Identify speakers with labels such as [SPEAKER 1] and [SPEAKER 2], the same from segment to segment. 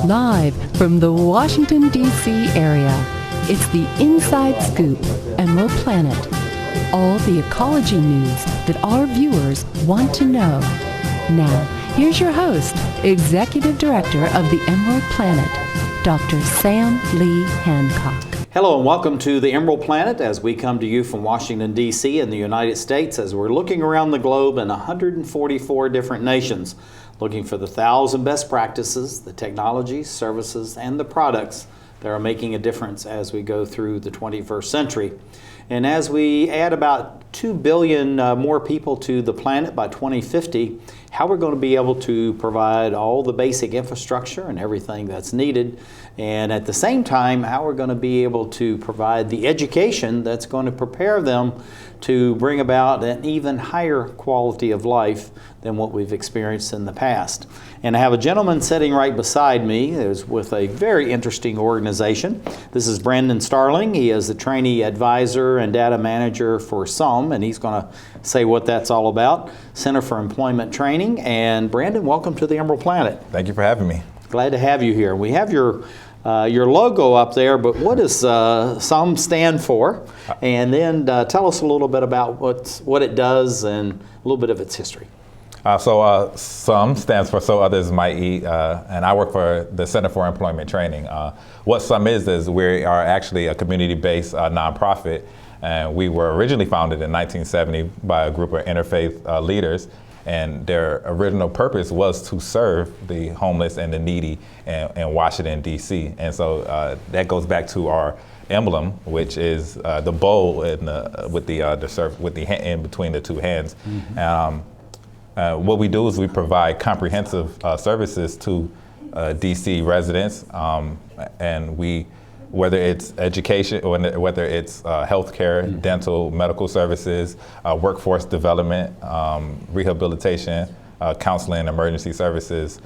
[SPEAKER 1] Live from the Washington, D.C. area, it's the Inside Scoop, Emerald Planet. All the ecology news that our viewers want to know. Now, here's your host, Executive Director of the Emerald Planet, Dr. Sam Lee Hancock.
[SPEAKER 2] Hello and welcome to the Emerald Planet as we come to you from Washington, D.C. in the United States as we're looking around the globe in 144 different nations, looking for the 1,000 best practices, the technologies, services, and the products that are making a difference as we go through the 21st century. And as we add about 2 billion more people to the planet by 2050, how we're going to be able to provide all the basic infrastructure and everything that's needed, and at the same time, how we're going to be able to provide the education that's going to prepare them to bring about an even higher quality of life than what we've experienced in the past. And I have a gentleman sitting right beside me who's with a very interesting organization. This is Brandon Starling. He is the trainee advisor and data manager for SOM, and he's going to say what that's all about, Center for Employment Training. And Brandon, welcome to the Emerald Planet.
[SPEAKER 3] Thank you for having me.
[SPEAKER 2] Glad to have you here. We have your logo up there, but what does SOM stand for? And then tell us a little bit about what it does and a little bit of its history.
[SPEAKER 3] SOM stands for So Others Might Eat, and I work for the Center for Employment Training. What SOM is we are actually a community-based nonprofit, and we were originally founded in 1970 by a group of interfaith leaders, and their original purpose was to serve the homeless and the needy in Washington, D.C. And so that goes back to our emblem, which is the bowl with the hand in between the two hands. Mm-hmm. What we do is we provide comprehensive services to DC residents, and whether it's education or whether it's healthcare, dental, medical services, workforce development, rehabilitation, counseling, emergency services.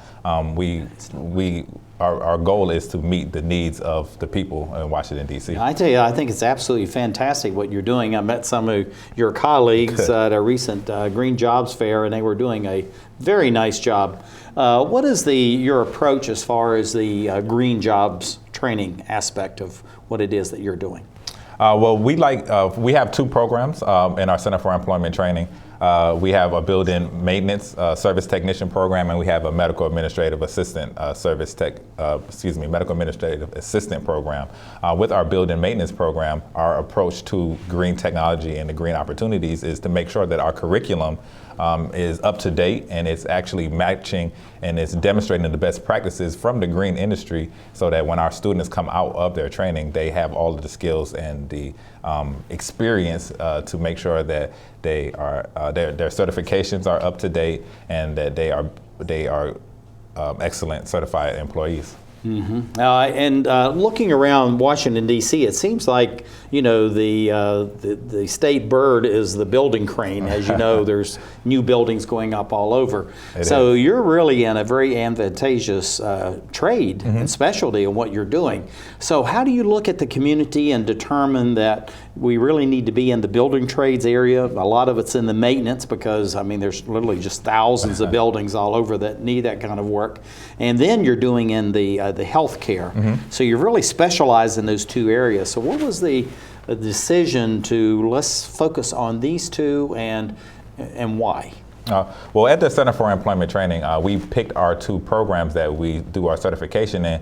[SPEAKER 3] Our goal is to meet the needs of the people in Washington, D.C.
[SPEAKER 2] I tell you, I think it's absolutely fantastic what you're doing. I met some of your colleagues at a recent Green Jobs Fair, and they were doing a very nice job. What is your approach as far as the Green Jobs training aspect of what it is that you're doing?
[SPEAKER 3] Well, we have two programs in our Center for Employment Training. We have a building maintenance service technician program, and we have a medical administrative assistant medical administrative assistant program. With our building maintenance program, our approach to green technology and the green opportunities is to make sure that our curriculum is up to date and it's actually matching and it's demonstrating the best practices from the green industry, so that when our students come out of their training, they have all of the skills and the experience to make sure that they are their certifications are up to date and that they are excellent certified employees.
[SPEAKER 2] Mm-hmm. And looking around Washington, D.C., it seems like, the state bird is the building crane. As you know, there's new buildings going up all over. So you're really in a very advantageous trade and specialty in what you're doing. So how do you look at the community and determine that we really need to be in the building trades area? A lot of it's in the maintenance because, there's literally just thousands of buildings all over that need that kind of work. And then you're doing in the healthcare. So you're really specialized in those two areas. So what was the decision to let's focus on these two and why?
[SPEAKER 3] Well, at the Center for Employment Training, we picked our two programs that we do our certification in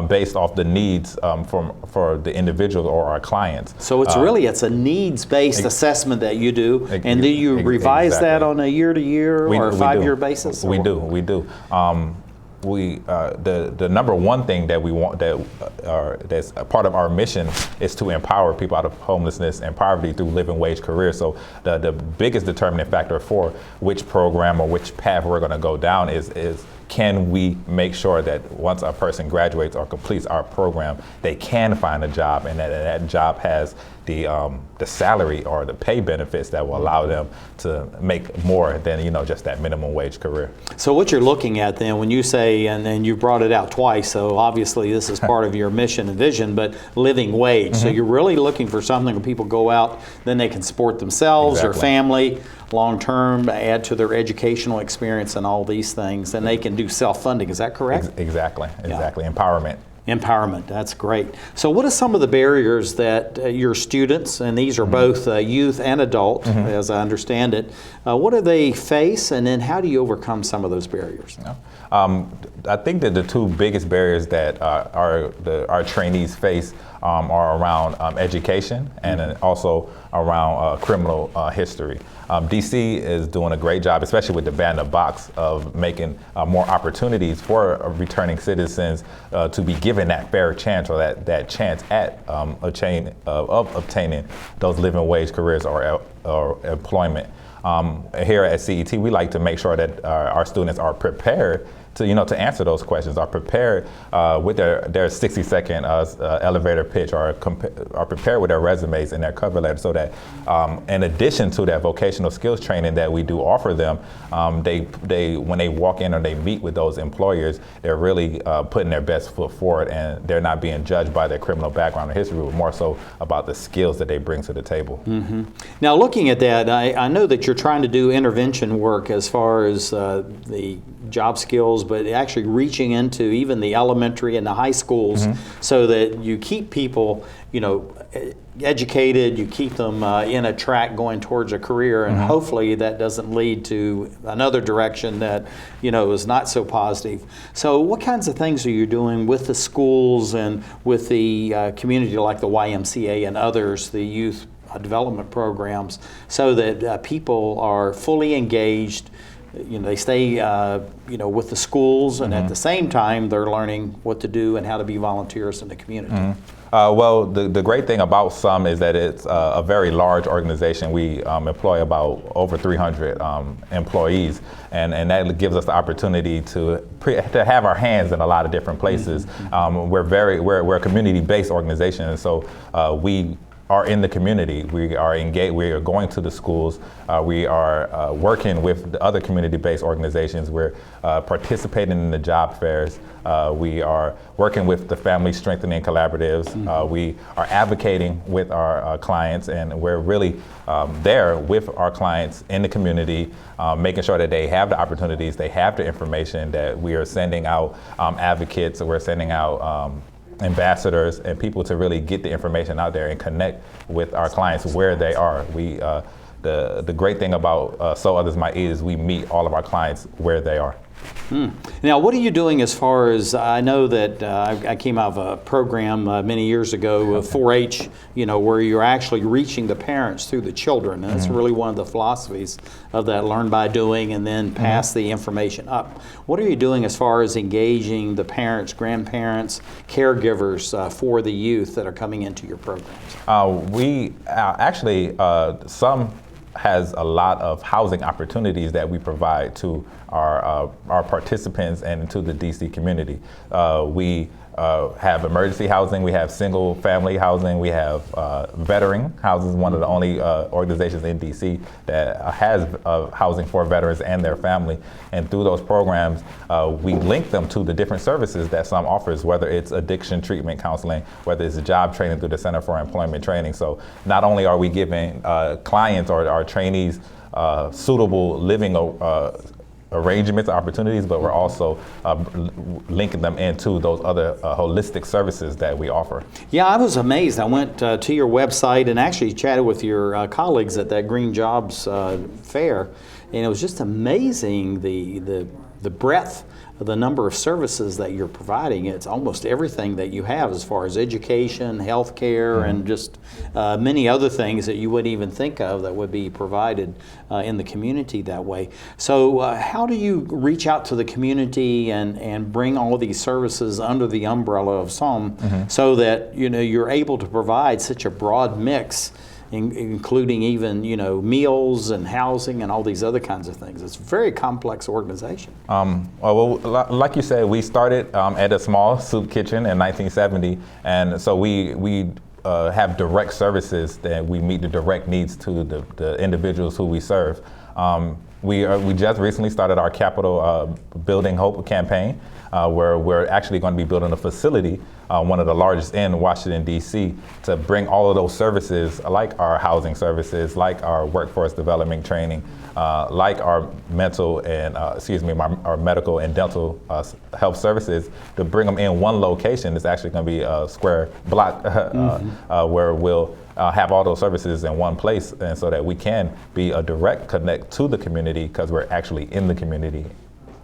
[SPEAKER 3] based off the needs for the individual or our clients.
[SPEAKER 2] So it's a needs-based assessment that you do, and do you revise that on a year-to-year or a 5-year basis?
[SPEAKER 3] We do. The number one thing that we want that's a part of our mission is to empower people out of homelessness and poverty through living wage careers. So the biggest determining factor for which program or which path we're going to go down is can we make sure that once a person graduates or completes our program, they can find a job, and that job has the salary or the pay benefits that will allow them to make more than just that minimum wage career.
[SPEAKER 2] So what you're looking at then when you say, and you brought it out twice, so obviously this is part of your mission and vision, but living wage. So you're really looking for something where people go out, then they can support themselves, their family, long-term, add to their educational experience and all these things, and they can do self-funding. Is that correct?
[SPEAKER 3] Exactly.
[SPEAKER 2] Yeah.
[SPEAKER 3] Empowerment.
[SPEAKER 2] Empowerment, that's great. So what are some of the barriers that your students, and these are both youth and adult, as I understand it, what do they face, and then how do you overcome some of those barriers?
[SPEAKER 3] I think that the two biggest barriers that our trainees face are around education and also around criminal history. DC is doing a great job, especially with the Ban the Box, of making more opportunities for returning citizens to be given that fair chance, or that chance at obtaining those living wage careers or employment. Here at CET, we like to make sure that our students are prepared to answer those questions, are prepared with their 60-second elevator pitch, or are prepared with their resumes and their cover letter, so that in addition to that vocational skills training that we do offer them, they when they walk in or they meet with those employers, they're really putting their best foot forward, and they're not being judged by their criminal background or history, but more so about the skills that they bring to the table.
[SPEAKER 2] Now, looking at that, I know that you're trying to do intervention work as far as the job skills, but actually reaching into even the elementary and the high schools, so that you keep people, educated, you keep them in a track going towards a career, and hopefully that doesn't lead to another direction that is not so positive. So what kinds of things are you doing with the schools and with the community, like the YMCA and others, the youth development programs, so that people are fully engaged? They stay, with the schools, and at the same time, they're learning what to do and how to be volunteers in the community.
[SPEAKER 3] Well, the great thing about SUM is that it's a very large organization. We employ about over 300 employees, and that gives us the opportunity to have our hands in a lot of different places. We're a community-based organization, and so we are in the community. We are engaged. We are going to the schools. We are working with the other community-based organizations. We're participating in the job fairs. We are working with the family strengthening collaboratives. We are advocating with our clients, and we're really there with our clients in the community, making sure that they have the opportunities, they have the information, that we are sending out advocates, we're sending out ambassadors and people to really get the information out there and connect with our clients where they are. We the great thing about So Others Might Eat is we meet all of our clients where they are.
[SPEAKER 2] Now, what are you doing as far as, I know that I came out of a program many years ago, 4-H, where you're actually reaching the parents through the children. And that's really one of the philosophies of that, learn by doing and then pass the information up. What are you doing as far as engaging the parents, grandparents, caregivers for the youth that are coming into your programs?
[SPEAKER 3] We actually, some has a lot of housing opportunities that we provide to our participants and to the DC community. We have emergency housing, we have single family housing, we have veteran housing, one of the only organizations in DC that has housing for veterans and their family. And through those programs, we link them to the different services that SUM offers, whether it's addiction treatment counseling, whether it's job training through the Center for Employment Training. So not only are we giving clients or our trainees suitable living arrangements, opportunities, but we're also linking them into those other holistic services that we offer. Yeah,
[SPEAKER 2] I was amazed. I went to your website and actually chatted with your colleagues at that Green Jobs fair, and it was just amazing the breadth of the number of services that you're providing. It's almost everything that you have as far as education, healthcare, and just many other things that you wouldn't even think of that would be provided in the community that way. So how do you reach out to the community and bring all of these services under the umbrella of SUM so that you're able to provide such a broad mix, including even meals and housing and all these other kinds of things? It's a very complex organization.
[SPEAKER 3] Well, like you said, we started at a small soup kitchen in 1970, and so we have direct services that we meet the direct needs to the individuals who we serve. We just recently started our Capital Building Hope campaign, where we're actually going to be building a facility, one of the largest in Washington, D.C., to bring all of those services, like our housing services, like our workforce development training, like our our medical and dental health services, to bring them in one location. It's actually going to be a square block where we'll have all those services in one place, and so that we can be a direct connect to the community, because we're actually in the community.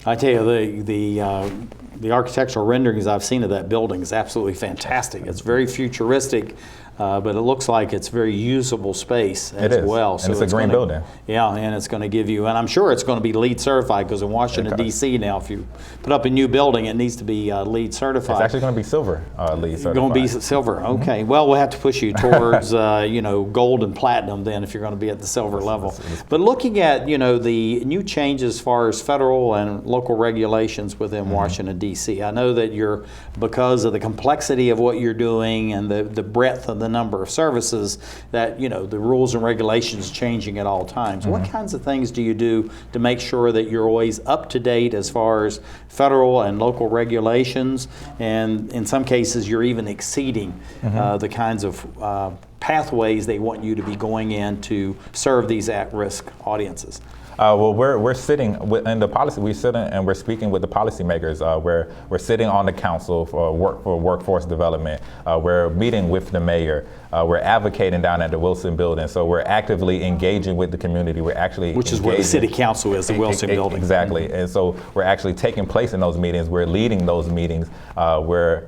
[SPEAKER 2] I tell you, the architectural renderings I've seen of that building is absolutely fantastic. It's very futuristic, but it looks like it's very usable space as well.
[SPEAKER 3] So it's a green building.
[SPEAKER 2] Yeah, and it's going to give you, and I'm sure it's going to be LEED certified, because in Washington, D.C. now, if you put up a new building, it needs to be LEED certified.
[SPEAKER 3] It's actually going to be silver LEED certified.
[SPEAKER 2] Going to be silver, okay. Well, we'll have to push you towards gold and platinum then, if you're going to be at the silver level. But looking at the new changes as far as federal and local regulations within Washington, D.C., I know that because of the complexity of what you're doing and the breadth of the number of services, that the rules and regulations changing at all times. What kinds of things do you do to make sure that you're always up to date as far as federal and local regulations, and in some cases you're even exceeding the kinds of pathways they want you to be going in to serve these at-risk audiences?
[SPEAKER 3] Well, we're sitting in the policy. We're sitting and we're speaking with the policymakers. We're sitting on the council for workforce development. We're meeting with the mayor. We're advocating down at the Wilson Building. So we're actively engaging with the community. Which is
[SPEAKER 2] where the city council is, the Wilson Building.
[SPEAKER 3] Exactly. And so we're actually taking place in those meetings. We're leading those meetings. We're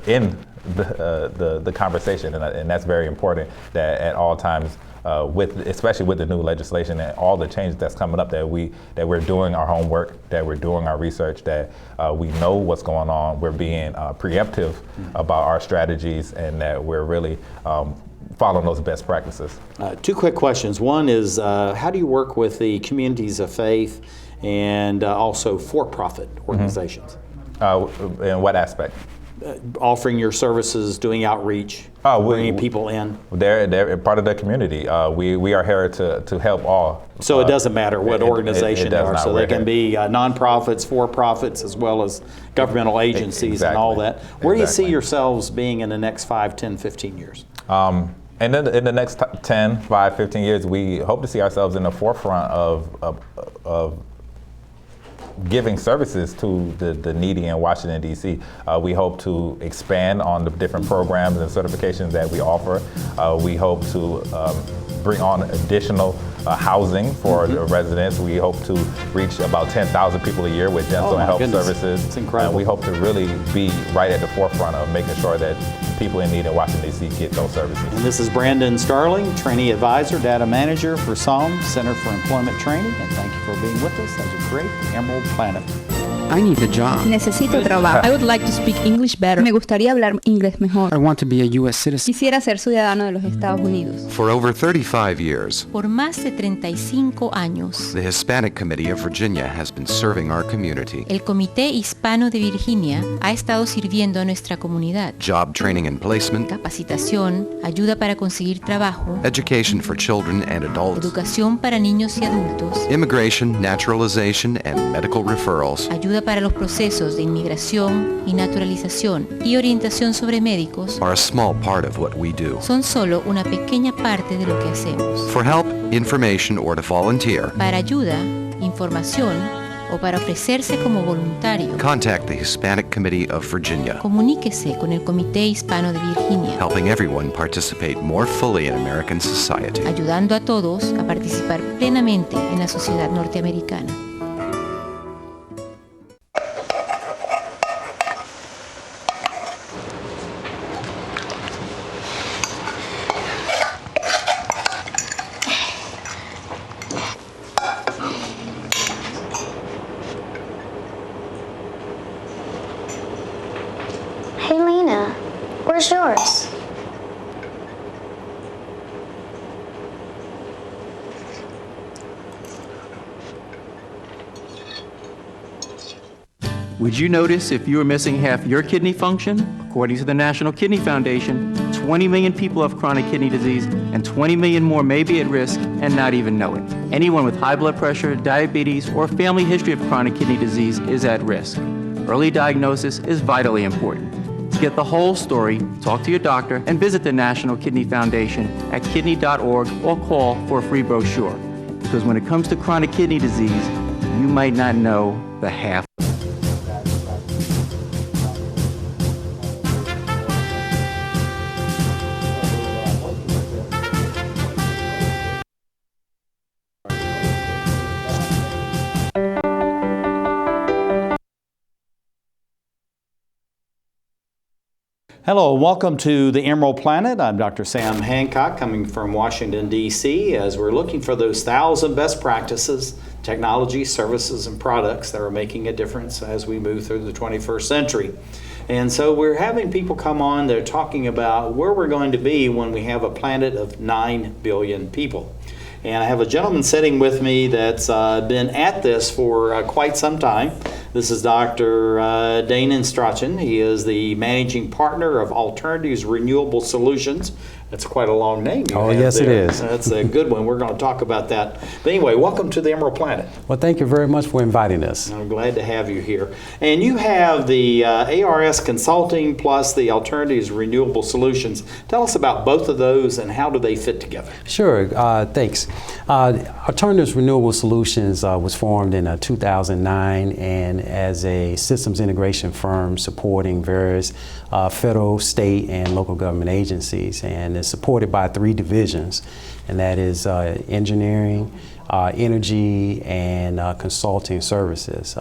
[SPEAKER 3] in the conversation, and that's very important. That at all times. Especially with the new legislation and all the changes that's coming up, that we're doing our homework, that we're doing our research, that we know what's going on, we're being preemptive about our strategies, and that we're really following those best practices.
[SPEAKER 2] Two quick questions. One is, how do you work with the communities of faith and also for-profit organizations?
[SPEAKER 3] In what aspect?
[SPEAKER 2] Offering your services, doing outreach, bringing people in.
[SPEAKER 3] They're part of the community. We are here to help all.
[SPEAKER 2] So it doesn't matter what organization they are. So they can be nonprofits, for-profits, as well as governmental agencies and all that. Where do you see yourselves being in the next 5, 10, 15 years?
[SPEAKER 3] And then in the next 10, 5, 15 years, we hope to see ourselves in the forefront of giving services to the needy in Washington, D.C. We hope to expand on the different programs and certifications that we offer. We hope to bring on additional housing for the residents. We hope to reach about 10,000 people a year with dental and health services.
[SPEAKER 2] It's incredible.
[SPEAKER 3] And we hope to really be right at the forefront of making sure that people in need in Washington, D.C. get those services.
[SPEAKER 2] And this is Brandon Starling, Trainee Advisor, Data Manager for SOM, Center for Employment Training, and thank you for being with us as a great Emerald Planet.
[SPEAKER 4] I need a job.
[SPEAKER 5] Necesito trabajo.
[SPEAKER 6] I would like to speak English better.
[SPEAKER 5] Me gustaría hablar inglés mejor.
[SPEAKER 4] I want to be a U.S. citizen.
[SPEAKER 5] Quisiera ser ciudadano de los Estados Unidos.
[SPEAKER 7] For over 35 years,
[SPEAKER 6] Por más de 35 años,
[SPEAKER 7] the Hispanic Committee of Virginia has been serving our community.
[SPEAKER 6] el Comité Hispano de Virginia ha estado sirviendo a nuestra comunidad.
[SPEAKER 7] Job training and placement,
[SPEAKER 6] Capacitación, ayuda para conseguir trabajo,
[SPEAKER 7] education for children and adults,
[SPEAKER 6] educación para niños y adultos,
[SPEAKER 7] immigration, naturalization, and medical referrals.
[SPEAKER 6] ayuda para los procesos de inmigración y naturalización y orientación sobre médicos
[SPEAKER 7] Are a small part of what we do.
[SPEAKER 6] son solo una pequeña parte de lo que hacemos.
[SPEAKER 7] For help, information, or to volunteer,
[SPEAKER 6] Para ayuda, información o para ofrecerse como voluntario,
[SPEAKER 7] contact the Hispanic Committee of Virginia,
[SPEAKER 6] comuníquese con el Comité Hispano de Virginia,
[SPEAKER 7] helping everyone participate more fully in American society.
[SPEAKER 6] ayudando a todos a participar plenamente en la sociedad norteamericana.
[SPEAKER 8] Hey, Lena, where's yours?
[SPEAKER 9] Would you notice if you were missing half your kidney function? According to the National Kidney Foundation, 20 million people have chronic kidney disease, and 20 million more may be at risk and not even know it. Anyone with high blood pressure, diabetes, or family history of chronic kidney disease is at risk. Early diagnosis is vitally important. To get the whole story, talk to your doctor and visit the National Kidney Foundation at kidney.org or call for a free brochure. Because when it comes to chronic kidney disease, you might not know the half.
[SPEAKER 2] Hello, welcome to the Emerald Planet. I'm Dr. Sam Hancock coming from Washington, D.C. as we're looking for those 1,000 best practices, technology, services, and products that are making a difference as we move through the 21st century. And so we're having people come on, they're talking about where we're going to be when we have a planet of 9 billion people. And I have a gentleman sitting with me that's been at this for quite some time. This is Dr. Danon Strachan. He is the managing partner of Alternatives Renewable Solutions. That's quite a long name.
[SPEAKER 10] Oh, yes, it is.
[SPEAKER 2] That's a good one. We're going to talk about that. But anyway, welcome to the Emerald Planet.
[SPEAKER 10] Well, thank you very much for inviting us.
[SPEAKER 2] I'm glad to have you here. And you have the ARS Consulting plus the Alternatives Renewable Solutions. Tell us about both of those and how do they fit together?
[SPEAKER 10] Sure, thanks. Alternatives Renewable Solutions was formed in 2009 and as a systems integration firm supporting various federal, state, and local government agencies. And it's supported by 3 divisions, and that is engineering, energy, and consulting services.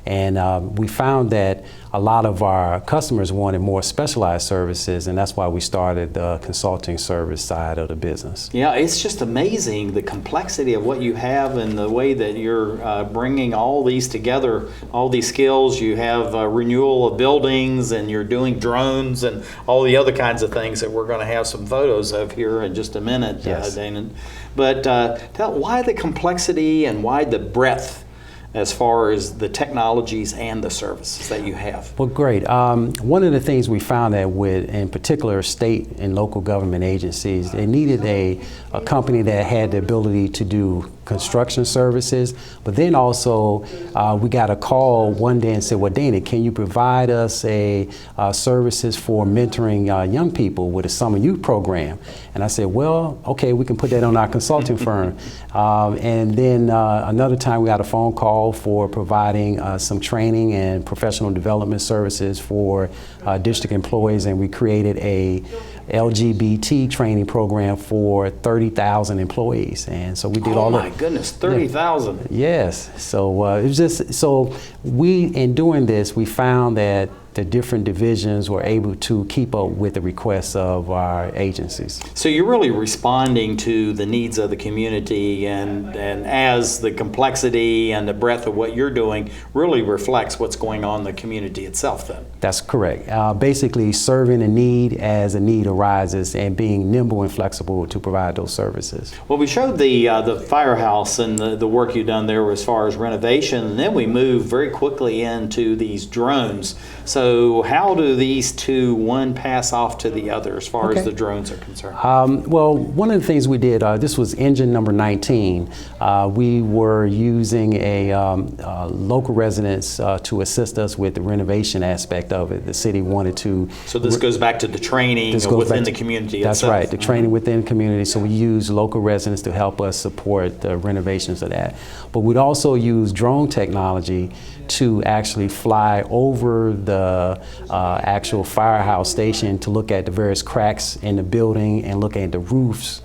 [SPEAKER 10] We found that a lot of our customers wanted more specialized services, and that's why we started the consulting service side of the business.
[SPEAKER 2] Yeah, it's just amazing the complexity of what you have and the way that you're bringing all these together, all these skills. You have renewal of buildings, and you're doing drones and all the other kinds of things that we're going to have some photos of here in just a minute,
[SPEAKER 10] yes.
[SPEAKER 2] Danon. But why the complexity and why the breadth as far as the technologies and the services that you have?
[SPEAKER 10] Well, great. One of the things we found that with, in particular, state and local government agencies, they needed a company that had the ability to do construction services, but then also we got a call one day and said, well, Dana, can you provide us services for mentoring young people with a summer youth program? And I said, well, okay, we can put that on our consulting firm. And then another time we got a phone call for providing some training and professional development services for district employees, and we created a LGBT training program for 30,000 employees. And so we did all that.
[SPEAKER 2] Oh my goodness, 30,000.
[SPEAKER 10] Yes, so it was just, so in doing this, we found that the different divisions were able to keep up with the requests of our agencies.
[SPEAKER 2] So you're really responding to the needs of the community, and as the complexity and the breadth of what you're doing really reflects what's going on in the community itself then.
[SPEAKER 10] That's correct. Basically serving a need as a need arises and being nimble and flexible to provide those services.
[SPEAKER 2] Well, we showed the firehouse and the work you've done there as far as renovation, and then we moved very quickly into these drones. So how do these two, one pass off to the other as far as the drones are concerned?
[SPEAKER 10] Well, one of the things we did, this was engine number 19. We were using a local residents to assist us with the renovation aspect of it. The city wanted to.
[SPEAKER 2] So this goes back to the training within the community
[SPEAKER 10] That's
[SPEAKER 2] itself.
[SPEAKER 10] right, the training within the community. So we use local residents to help us support the renovations of that. But we'd also use drone technology to actually fly over the actual firehouse station to look at the various cracks in the building and look at the roofs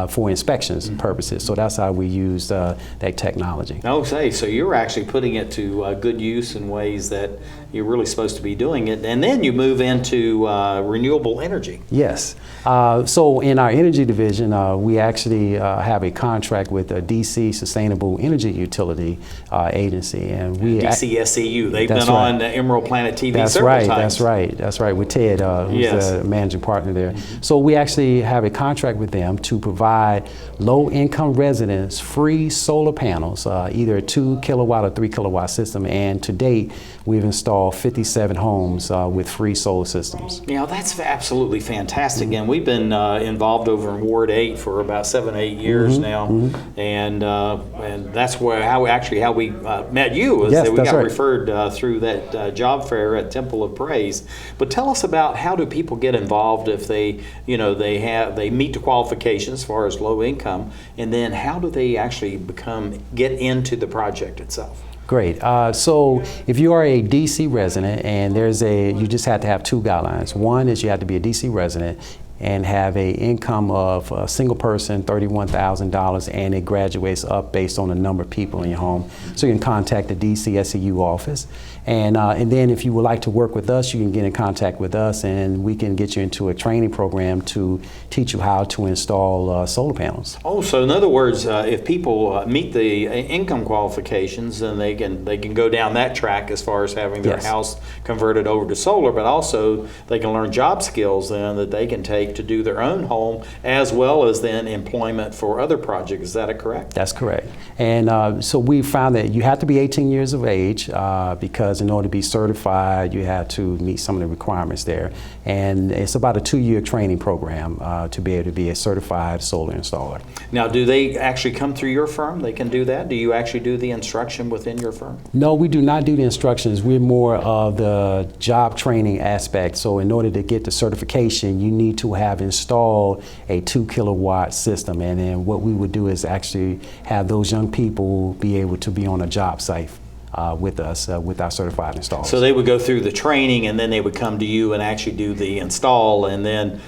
[SPEAKER 10] for inspections purposes. So that's how we used that technology.
[SPEAKER 2] Okay, so you're actually putting it to good use in ways that you're really supposed to be doing it. And then you move into renewable energy.
[SPEAKER 10] Yes. So in our energy division, we actually have a contract with the DC Sustainable Energy Utility Agency. And we
[SPEAKER 2] DCSEU, they've been on the Emerald Planet TV several times.
[SPEAKER 10] That's right, with Ted, who's the managing partner there. So we actually have a contract with them to provide low-income residents free solar panels, either a 2 kilowatt or 3 kilowatt system. And to date, we've installed 57 homes with free solar systems.
[SPEAKER 2] Yeah, that's absolutely fantastic. And we've been involved over in Ward 8 for about 7-8 years now, and that's how we met you. Is that we got referred through that job fair at Temple of Praise. But tell us about how do people get involved if they meet the qualifications as far as low income, and then how do they actually get into the project itself?
[SPEAKER 10] Great. So if you are a DC resident, and you just have to have 2 guidelines. One is you have to be a DC resident and have a income of a single person, $31,000, and it graduates up based on the number of people in your home. So you can contact the DC SEU office. And then if you would like to work with us, you can get in contact with us, and we can get you into a training program to teach you how to install solar panels.
[SPEAKER 2] Oh, so in other words, if people meet the income qualifications, then they can go down that track as far as having their house converted over to solar, but also they can learn job skills then that they can take to do their own home, as well as then employment for other projects. Is that correct?
[SPEAKER 10] That's correct. And so we found that you have to be 18 years of age because in order to be certified, you have to meet some of the requirements there. And it's about a 2-year training program to be able to be a certified solar installer.
[SPEAKER 2] Now, do they actually come through your firm? They can do that? Do you actually do the instruction within your firm?
[SPEAKER 10] No, we do not do the instructions. We're more of the job training aspect. So in order to get the certification, you need to have installed a 2 kilowatt system. And then what we would do is actually have those young people be able to be on a job site with us, with our certified installers.
[SPEAKER 2] So they would go through the training, and then they would come to you and actually do the install, and then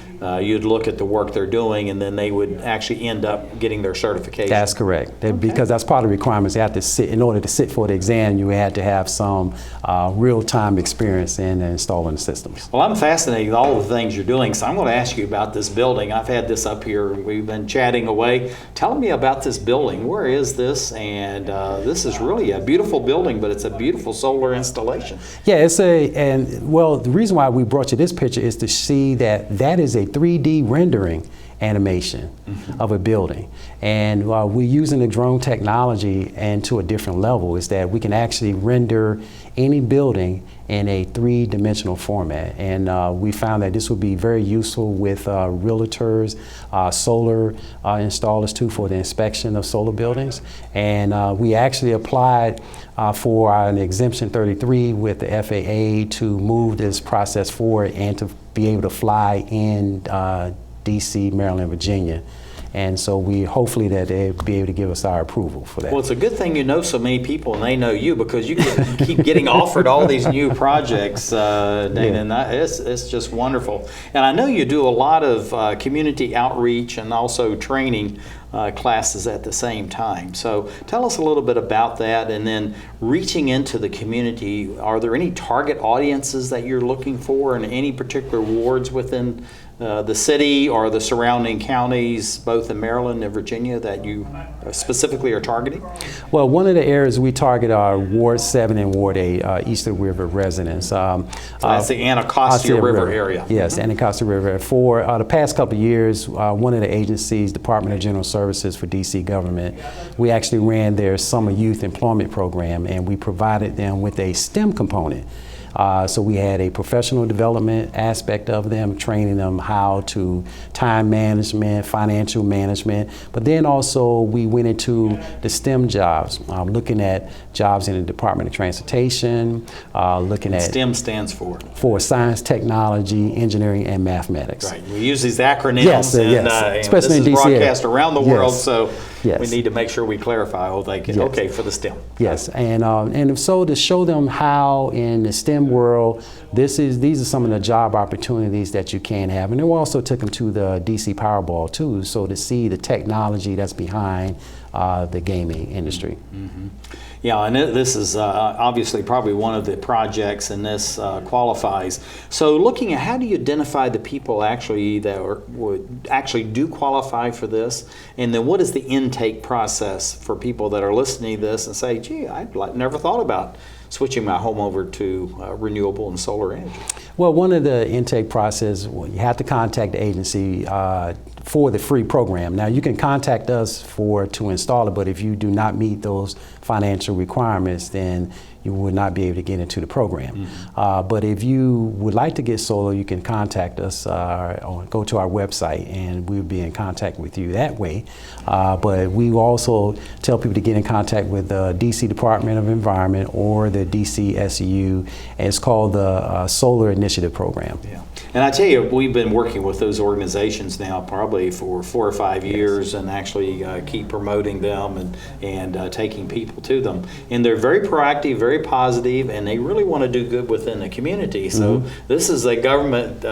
[SPEAKER 2] you'd look at the work they're doing, and then they would actually end up getting their certification.
[SPEAKER 10] That's correct. Because that's part of the requirements. They have to sit, in order to sit for the exam, you had to have some real-time experience in installing the systems.
[SPEAKER 2] Well, I'm fascinated with all the things you're doing, so I'm going to ask you about this building. I've had this up here, and we've been chatting away. Tell me about this building. Where is this? And this is really a beautiful building, but it's a beautiful solar installation.
[SPEAKER 10] Yeah, the reason why we brought you this picture is to see that is a 3D rendering animation of a building. And we're using the drone technology and to a different level is that we can actually render any building in a 3-dimensional format. And we found that this would be very useful with realtors, solar installers too, for the inspection of solar buildings. And we actually applied for an exemption 33 with the FAA to move this process forward and to be able to fly in DC, Maryland, Virginia. And so we hopefully that they'll be able to give us our approval for that.
[SPEAKER 2] Well, it's a good thing you know so many people and they know you, because you keep getting offered all these new projects, Dana, and it's just wonderful. And I know you do a lot of community outreach and also training classes at the same time. So tell us a little bit about that, and then reaching into the community. Are there any target audiences that you're looking for in any particular wards within the city or the surrounding counties, both in Maryland and Virginia, that you specifically are targeting?
[SPEAKER 10] Well, one of the areas we target are Ward 7 and Ward 8, Eastern River residents.
[SPEAKER 2] So that's the Anacostia River area.
[SPEAKER 10] Yes, Anacostia River. For the past couple of years, one of the agencies, Department of General Services for DC government, we actually ran their summer youth employment program, and we provided them with a STEM component. So we had a professional development aspect of them, training them how to time management, financial management, but then also we went into the STEM jobs, looking at jobs in the Department of Transportation, looking at—
[SPEAKER 2] STEM stands for?
[SPEAKER 10] For science, technology, engineering, and mathematics.
[SPEAKER 2] Right. We use these acronyms,
[SPEAKER 10] especially
[SPEAKER 2] this
[SPEAKER 10] in
[SPEAKER 2] is
[SPEAKER 10] DC.
[SPEAKER 2] broadcast around the world, so
[SPEAKER 10] Yes.
[SPEAKER 2] we need to make sure we clarify, okay, for the STEM.
[SPEAKER 10] Yes, and so to show them how in the STEM world, these are some of the job opportunities that you can have. And then we also took them to the DC Powerball too, so to see the technology that's behind the gaming industry.
[SPEAKER 2] Mm-hmm. Yeah, and this is obviously probably one of the projects, and this qualifies. So looking at how do you identify the people actually that would actually do qualify for this, and then what is the intake process for people that are listening to this and say, gee, I've never thought about switching my home over to renewable and solar energy?
[SPEAKER 10] Well, one of the intake process, you have to contact the agency for the free program. Now, you can contact us to install it, but if you do not meet those financial requirements, then you would not be able to get into the program. But if you would like to get solar, you can contact us or go to our website, and we'll be in contact with you that way. But we also tell people to get in contact with the DC Department of Environment or the DCSU, and it's called the Solar Initiative Program.
[SPEAKER 2] Yeah. And I tell you, we've been working with those organizations now probably for 4 or 5 years, and actually keep promoting them and taking people to them. And they're very proactive, very positive, and they really want to do good within the community. So this is a government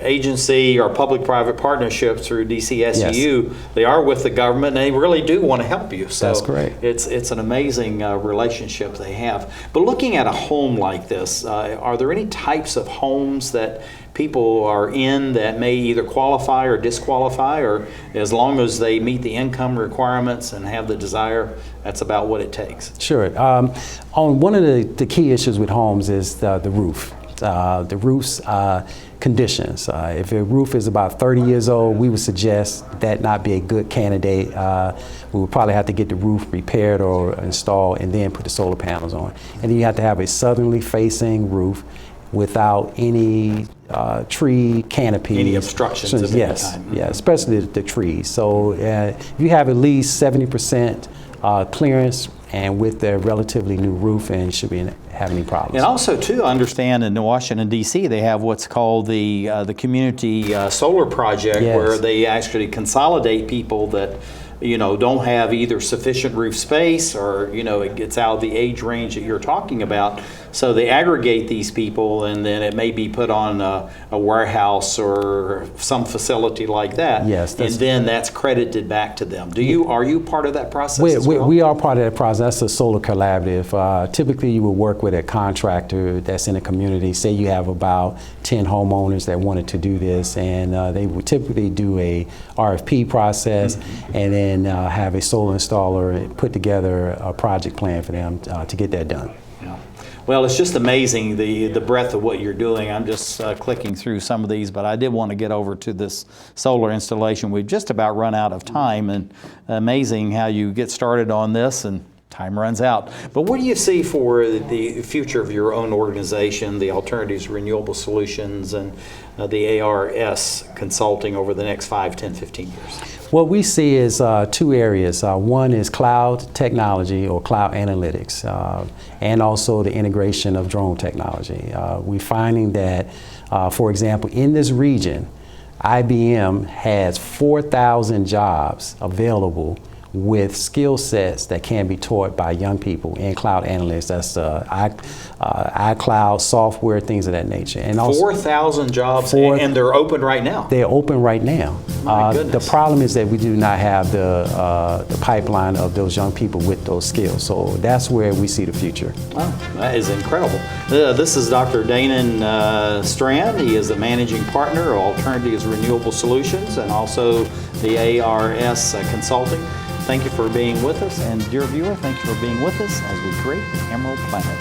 [SPEAKER 2] agency or public-private partnership through DCSU. Yes. They are with the government, and they really do want to help you. So
[SPEAKER 10] that's correct.
[SPEAKER 2] It's an amazing relationship they have. But looking at a home like this, are there any types of homes that people are in that may either qualify or disqualify, or as long as they meet the income requirements and have the desire, that's about what it takes?
[SPEAKER 10] Sure. On one of the key issues with homes is the roof. The roof's conditions. If a roof is about 30 years old, we would suggest that not be a good candidate. We would probably have to get the roof repaired or installed and then put the solar panels on. And then you have to have a southerly facing roof without any tree canopy.
[SPEAKER 2] Any obstructions of any kind.
[SPEAKER 10] Yeah, especially the trees. So if you have at least 70% clearance and with a relatively new roof, and you should be have any problems.
[SPEAKER 2] And also, too, I understand in Washington, D.C., they have what's called the community solar project,
[SPEAKER 10] yes,
[SPEAKER 2] where they actually consolidate people that don't have either sufficient roof space or, it gets out of the age range that you're talking about. So they aggregate these people, and then it may be put on a warehouse or some facility like that.
[SPEAKER 10] Yes.
[SPEAKER 2] And then that's credited back to them. Are you part of that process as well?
[SPEAKER 10] We are part of that process. That's a solar collaborative. Typically, you would work with a contractor that's in a community. Say you have about 10 homeowners that wanted to do this, and they would typically do a RFP process, and then have a solar installer put together a project plan for them to get that done.
[SPEAKER 2] Yeah. Well, it's just amazing the breadth of what you're doing. I'm just clicking through some of these, but I did want to get over to this solar installation. We've just about run out of time, and amazing how you get started on this and time runs out. But what do you see for the future of your own organization, the Alternatives Renewable Solutions, and the ARS Consulting over the next 5, 10, 15 years?
[SPEAKER 10] What we see is 2 areas. One is cloud technology or cloud analytics, and also the integration of drone technology. We're finding that, for example, in this region, IBM has 4,000 jobs available with skill sets that can be taught by young people in cloud analytics. That's iCloud software, things of that nature. And also
[SPEAKER 2] 4,000 jobs, and they're open right now.
[SPEAKER 10] They're open right now.
[SPEAKER 2] My goodness.
[SPEAKER 10] The problem is that we do not have the pipeline of those young people with those skills. So that's where we see the future.
[SPEAKER 2] Oh, that is incredible. This is Dr. Danon Strand. He is the managing partner of Alternatives Renewable Solutions and also the ARS Consulting. Thank you for being with us, and dear viewer, thank you for being with us as we create the Emerald Planet.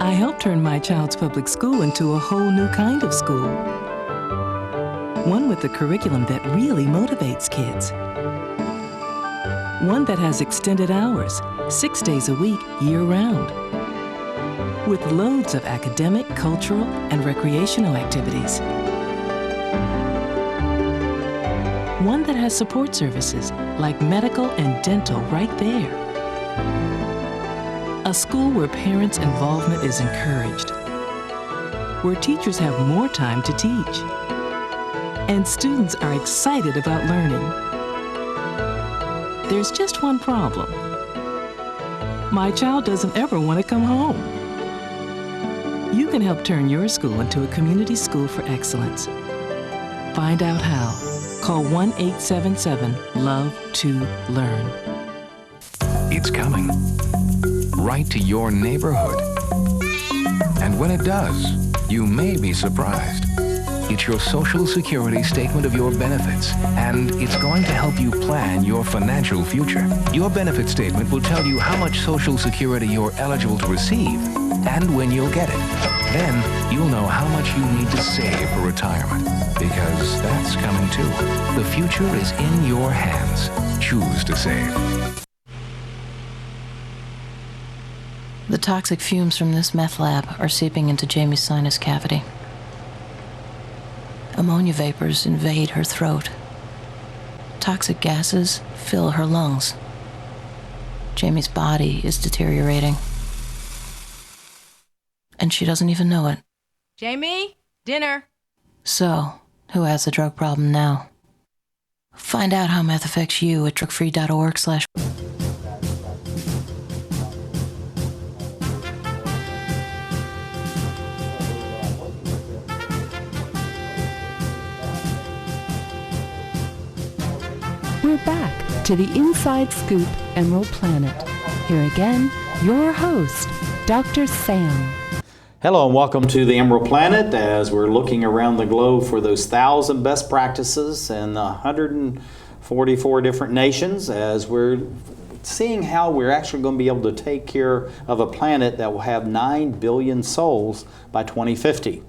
[SPEAKER 1] I helped turn my child's public school into a whole new kind of school. One with a curriculum that really motivates kids. One that has extended hours, 6 days a week, year-round. With loads of academic, cultural, and recreational activities. One that has support services like medical and dental right there. A school where parents' involvement is encouraged. Where teachers have more time to teach. And students are excited about learning. There's just one problem. My child doesn't ever want to come home. You can help turn your school into a community school for excellence. Find out how. Call 1-877-LOVE-TO-LEARN.
[SPEAKER 11] It's coming. Right to your neighborhood. And when it does, you may be surprised. It's your Social Security statement of your benefits, and it's going to help you plan your financial future. Your benefit statement will tell you how much Social Security you're eligible to receive and when you'll get it. Then you'll know how much you need to save for retirement, because that's coming too. The future is in your hands. Choose to save.
[SPEAKER 6] The toxic fumes from this meth lab are seeping into Jamie's sinus cavity. Ammonia vapors invade her throat. Toxic gases fill her lungs. Jamie's body is deteriorating. And she doesn't even know it.
[SPEAKER 12] Jamie, dinner.
[SPEAKER 6] So, who has the drug problem now? Find out how meth affects you at drugfree.org/.
[SPEAKER 1] We're back to the Inside Scoop Emerald Planet. Here again, your host, Dr. Sam.
[SPEAKER 2] Hello and welcome to the Emerald Planet as we're looking around the globe for those 1,000 best practices in 144 different nations as we're seeing how we're actually going to be able to take care of a planet that will have 9 billion souls by 2050.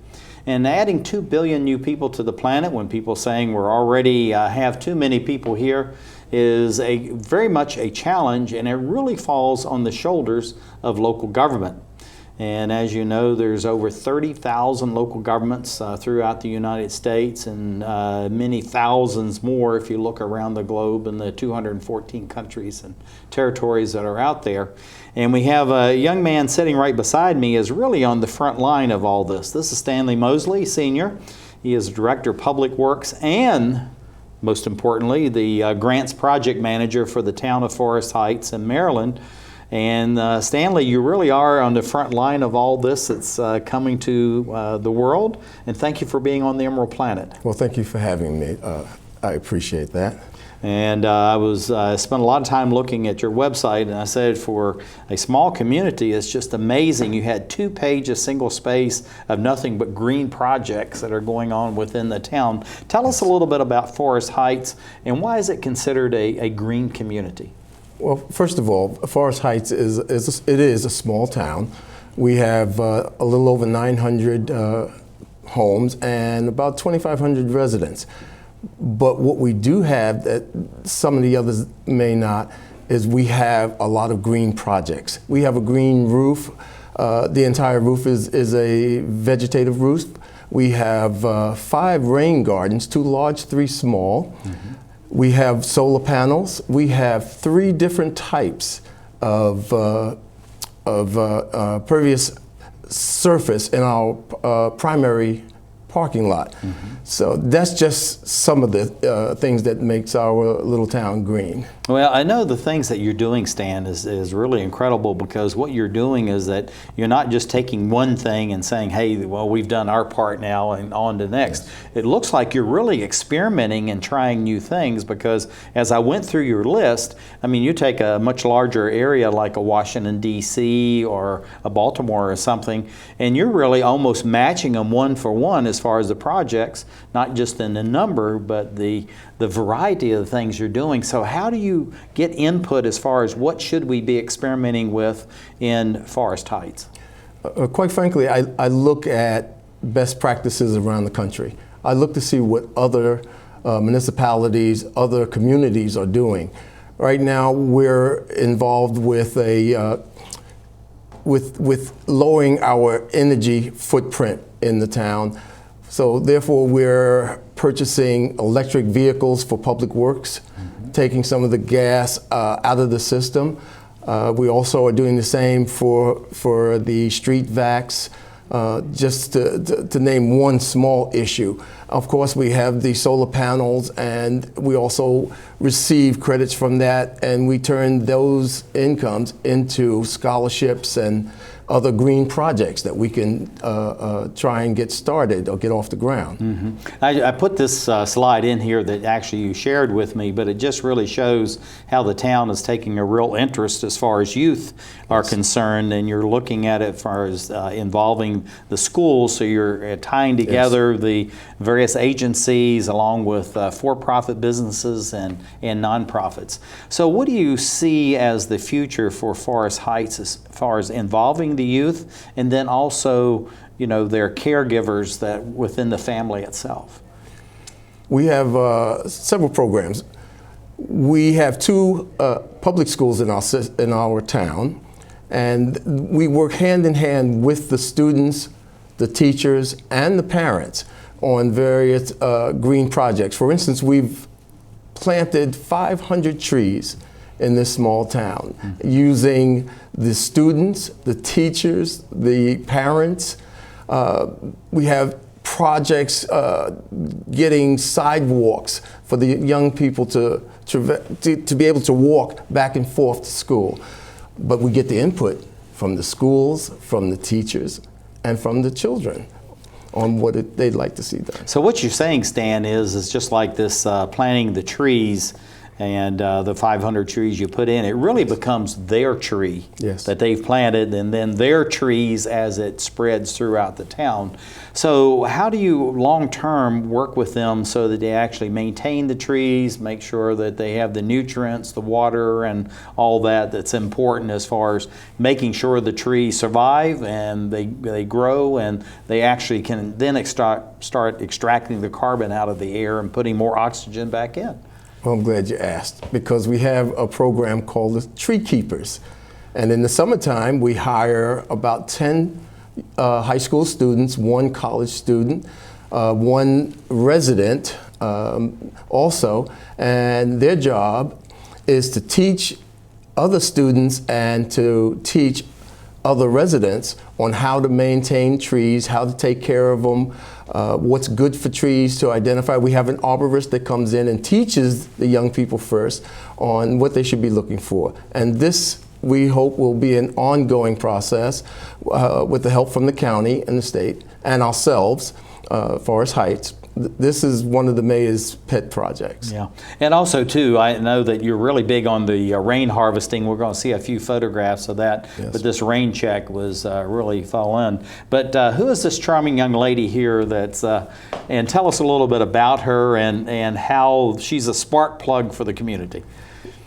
[SPEAKER 2] And adding 2 billion new people to the planet when people saying we're already have too many people here is very much a challenge, and it really falls on the shoulders of local government. And as you know, there's over 30,000 local governments throughout the United States and many thousands more if you look around the globe in the 214 countries and territories that are out there. And we have a young man sitting right beside me is really on the front line of all this. This is Stanley Mosley, Sr. He is Director of Public Works and, most importantly, the Grants Project Manager for the town of Forest Heights in Maryland. And Stanley, you really are on the front line of all this that's coming to the world. And thank you for being on the Emerald Planet.
[SPEAKER 13] Well, thank you for having me. I appreciate that.
[SPEAKER 2] And I spent a lot of time looking at your website, and I said for a small community, it's just amazing. You had 2 pages, single space of nothing but green projects that are going on within the town. Tell us a little bit about Forest Heights, and why is it considered a green community?
[SPEAKER 13] Well, first of all, Forest Heights is a small town. We have a little over 900 homes and about 2,500 residents. But what we do have that some of the others may not is we have a lot of green projects. We have a green roof. The entire roof is a vegetative roof. We have 5 rain gardens, 2 large, 3 small. Mm-hmm. We have solar panels. We have 3 different types of pervious surface in our primary parking lot. Mm-hmm. So that's just some of the things that makes our little town green.
[SPEAKER 2] Well, I know the things that you're doing, Stan, is really incredible, because what you're doing is that you're not just taking one thing and saying, hey, well, we've done our part now and on to the next. Yes. It looks like you're really experimenting and trying new things, because as I went through your list, I mean, you take a much larger area like a Washington, D.C. or a Baltimore or something, and you're really almost matching them one for one as far as the projects, not just in the number, but the variety of the things you're doing. So how do you get input as far as what should we be experimenting with in Forest Heights?
[SPEAKER 13] Quite frankly, I look at best practices around the country. I look to see what other municipalities, other communities are doing. Right now, we're involved with with lowering our energy footprint in the town. So therefore, we're purchasing electric vehicles for public works, mm-hmm. taking some of the gas out of the system. We also are doing the same for the street vacs, just to name one small issue. Of course, we have the solar panels, and we also receive credits from that, and we turn those incomes into scholarships and other green projects that we can try and get started or get off the ground.
[SPEAKER 2] Mm-hmm. I put this slide in here that actually you shared with me, but it just really shows how the town is taking a real interest as far as youth are concerned, and you're looking at it as far as involving the schools, so you're tying together the various agencies along with for-profit businesses and nonprofits. So what do you see as the future for Forest Heights as far as involving the youth, and then also, you know, their caregivers that within the family itself?
[SPEAKER 13] We have several programs. We have two public schools in our town, and we work hand in hand with the students, the teachers, and the parents on various green projects. For instance, we've planted 500 trees in this small town, using the students, the teachers, the parents. We have projects getting sidewalks for the young people to be able to walk back and forth to school. But we get the input from the schools, from the teachers, and from the children on what they'd like to see done.
[SPEAKER 2] So what you're saying, Stan, is just like this planting the trees and the 500 trees you put in, it really becomes their tree that they've planted, and then their trees as it spreads throughout the town. So how do you long-term work with them so that they actually maintain the trees, make sure that they have the nutrients, the water, and all that that's important as far as making sure the trees survive and they grow and they actually can then start extracting the carbon out of the air and putting more oxygen back in?
[SPEAKER 13] Well, I'm glad you asked, because we have a program called the Tree Keepers. And in the summertime, we hire about 10 high school students, 1 college student, 1 resident also, and their job is to teach other students and to teach other residents on how to maintain trees, how to take care of them, what's good for trees to identify. We have an arborist that comes in and teaches the young people first on what they should be looking for. And this, we hope, will be an ongoing process with the help from the county and the state and ourselves, Forest Heights. This is one of the mayor's pet projects.
[SPEAKER 2] Yeah, and also too, I know that you're really big on the rain harvesting. We're going to see a few photographs of that, but this rain check was really fun. But who is this charming young lady here that's, and tell us a little bit about her and how she's a spark plug for the community.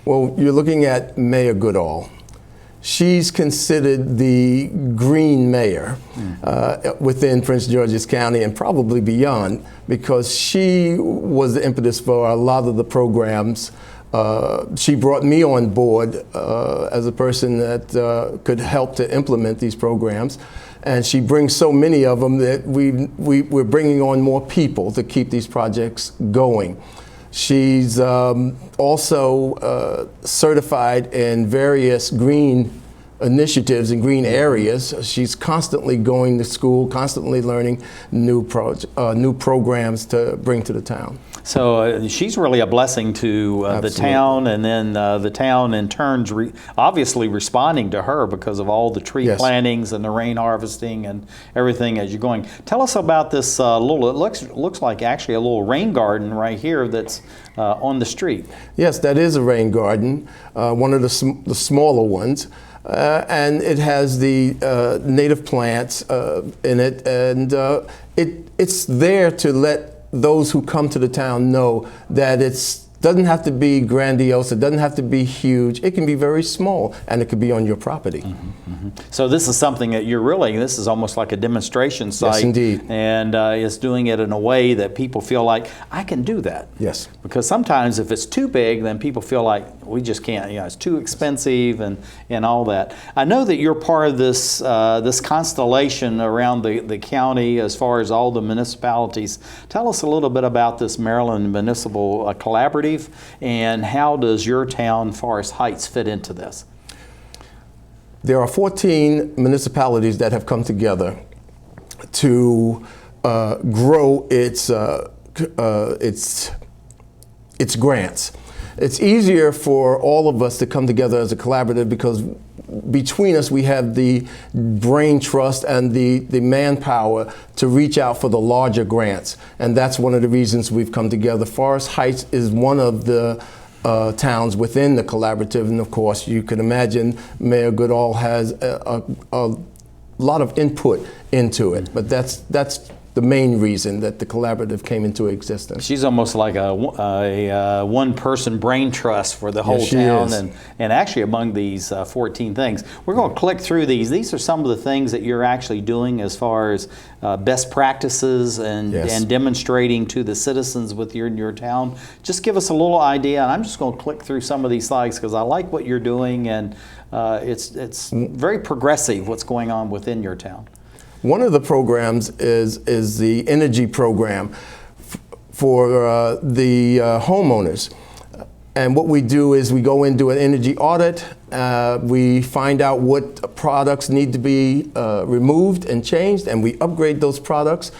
[SPEAKER 13] Well, you're looking at Mayor Goodall. She's considered the green mayor within Prince George's County and probably beyond, because she was the impetus for a lot of the programs. She brought me on board as a person that could help to implement these programs. And she brings so many of them that we're bringing on more people to keep these projects going. She's also certified in various green initiatives in green areas. She's constantly going to school, constantly learning new programs to bring to the town.
[SPEAKER 2] So she's really a blessing to the town, and then the town in turn obviously responding to her because of all the tree plantings and the rain harvesting and everything as you're going. Tell us about this little, it looks like actually a little rain garden right here that's on the street.
[SPEAKER 13] Yes, that is a rain garden, one of the smaller ones. And it has the native plants in it, and it's there to let those who come to the town know that it doesn't have to be grandiose, it doesn't have to be huge, it can be very small, and it could be on your property.
[SPEAKER 2] So this is something that this is almost like a demonstration site.
[SPEAKER 13] Yes, indeed.
[SPEAKER 2] And it's doing it in a way that people feel like, I can do that.
[SPEAKER 13] Yes.
[SPEAKER 2] Because sometimes if it's too big, then people feel like, we just can't, it's too expensive and all that. I know that you're part of this this constellation around the county as far as all the municipalities. Tell us a little bit about this Maryland Municipal Collaborative, and how does your town, Forest Heights, fit into this?
[SPEAKER 13] There are 14 municipalities that have come together to grow its grants. It's easier for all of us to come together as a collaborative because between us we have the brain trust and the manpower to reach out for the larger grants. And that's one of the reasons we've come together. Forest Heights is one of the towns within the collaborative, and of course you can imagine Mayor Goodall has a lot of input into it, but that's the main reason that the collaborative came into existence.
[SPEAKER 2] She's almost like a one-person brain trust for the whole town, and actually among these 14 things. We're going to click through these. These are some of the things that you're actually doing as far as best practices and demonstrating to the citizens with your town. Just give us a little idea, and I'm just going to click through some of these slides because I like what you're doing, and it's very progressive what's going on within your town.
[SPEAKER 13] One of the programs is the energy program for the homeowners. And what we do is we go into an energy audit, we find out what products need to be removed and changed, and we upgrade those products.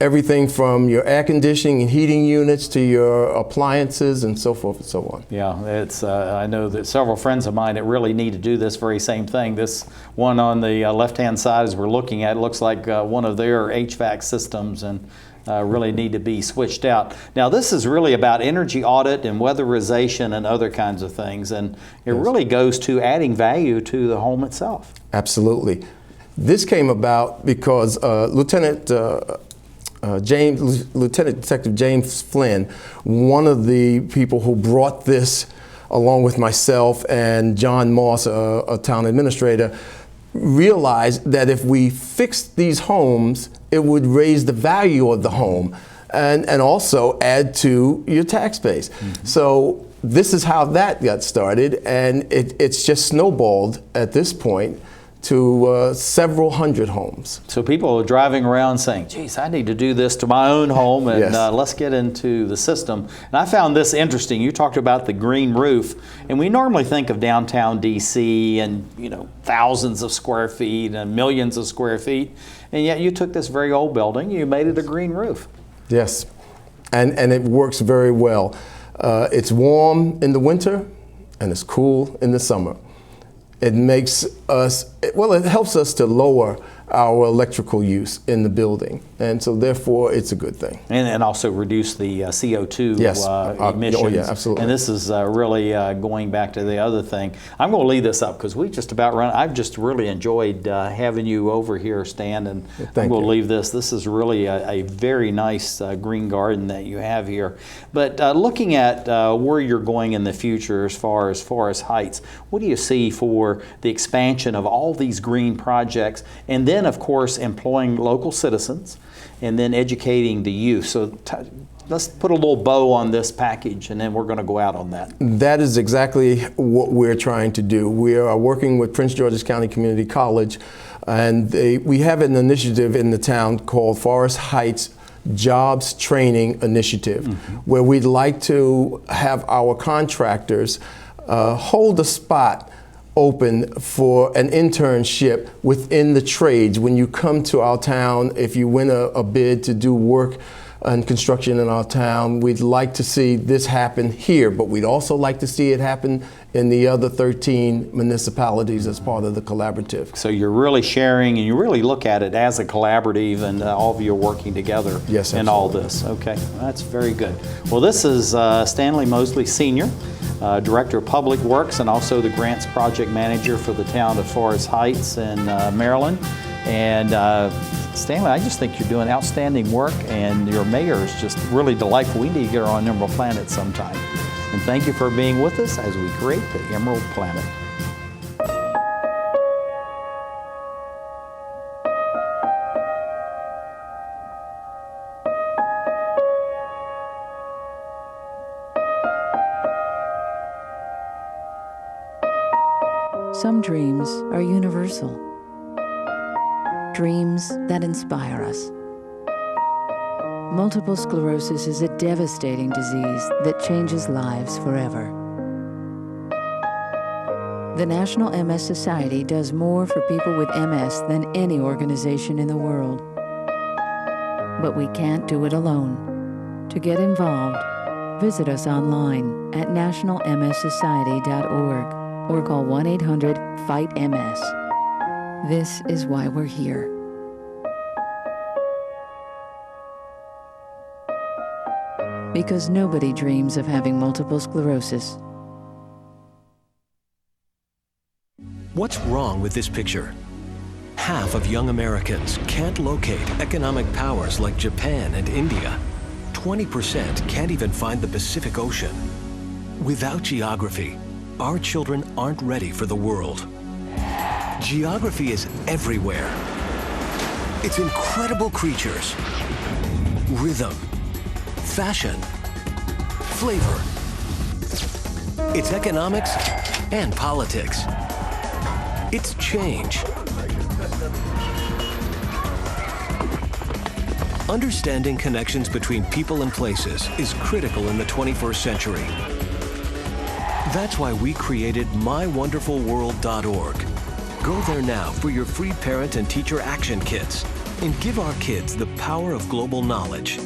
[SPEAKER 13] Everything from your air conditioning and heating units to your appliances and so forth and so on.
[SPEAKER 2] Yeah, it's. I know that several friends of mine that really need to do this very same thing. This one on the left-hand side, as we're looking at, looks like one of their HVAC systems, and really need to be switched out. Now, this is really about energy audit and weatherization and other kinds of things, and it really goes to adding value to the home itself.
[SPEAKER 13] Absolutely. This came about because Lieutenant Detective James Flynn, one of the people who brought this, along with myself and John Moss, a town administrator, realized that if we fixed these homes, it would raise the value of the home and also add to your tax base. Mm-hmm. So this is how that got started, and it's just snowballed at this point to several hundred homes.
[SPEAKER 2] So people are driving around saying, geez, I need to do this to my own home, and let's get into the system. And I found this interesting. You talked about the green roof, and we normally think of downtown DC and thousands of square feet and millions of square feet, and yet you took this very old building, you made it a green roof.
[SPEAKER 13] Yes, and it works very well. It's warm in the winter and it's cool in the summer. It makes us, it helps us to lower our electrical use in the building, and so therefore it's a good thing.
[SPEAKER 2] And also reduce the CO2 emissions.
[SPEAKER 13] Oh yeah, absolutely.
[SPEAKER 2] And this is really going back to the other thing. I'm going to leave this up because we just about run. I've just really enjoyed having you over here, Stan, and I'm going to leave this. This is really a very nice green garden that you have here. But looking at where you're going in the future as far as Forest Heights, what do you see for the expansion of all these green projects, and then of course employing local citizens and then educating the youth? So let's put a little bow on this package, and then we're going to go out on that.
[SPEAKER 13] That is exactly what we're trying to do. We are working with Prince George's County Community College, and we have an initiative in the town called Forest Heights Jobs Training Initiative, where we'd like to have our contractors hold a spot open for an internship within the trades. When you come to our town, if you win a bid to do work and construction in our town, we'd like to see this happen here, but we'd also like to see it happen in the other 13 municipalities as part of the collaborative.
[SPEAKER 2] So you're really sharing, and you really look at it as a collaborative, and all of you are working together in all this. Okay, that's very good. Well, this is Stanley Mosley Sr., Director of Public Works, and also the Grants Project Manager for the town of Forest Heights in Maryland. And Stanley, I just think you're doing outstanding work, and your mayor is just really delightful. We need to get her on Emerald Planet sometime. And thank you for being with us as we create the Emerald Planet.
[SPEAKER 14] Some dreams are universal. Dreams that inspire us. Multiple sclerosis is a devastating disease that changes lives forever. The National MS Society does more for people with MS than any organization in the world. but we can't do it alone. To get involved, visit us online at nationalmssociety.org or call 1-800-FIGHT-MS. This is why we're here. Because nobody dreams of having multiple sclerosis.
[SPEAKER 15] What's wrong with this picture? Half of young Americans can't locate economic powers like Japan and India. 20% can't even find the Pacific Ocean. Without geography, our children aren't ready for the world. Geography is everywhere. It's incredible creatures, rhythm, fashion, flavor. It's economics and politics. It's change. Understanding connections between people and places is critical in the 21st century. That's why we created mywonderfulworld.org. Go there now for your free parent and teacher action kits and give our kids the power of global knowledge.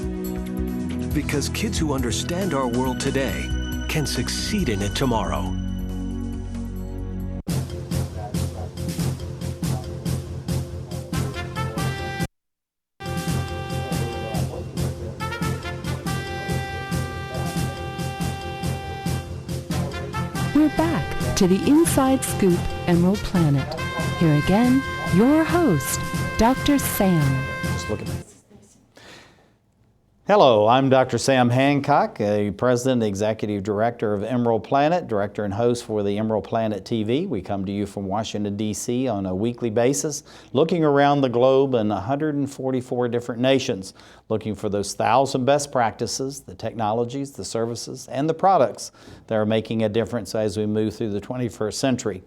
[SPEAKER 15] Because kids who understand our world today can succeed in it tomorrow.
[SPEAKER 1] We're back to the Inside Scoop Emerald Planet. Here again, your host, Dr. Sam.
[SPEAKER 2] Just look at that. Hello, I'm Dr. Sam Hancock, a President and Executive Director of Emerald Planet, Director and host for the Emerald Planet TV. We come to you from Washington, D.C. on a weekly basis, looking around the globe in 144 different nations, looking for those 1,000 best practices, the technologies, the services, and the products that are making a difference as we move through the 21st century.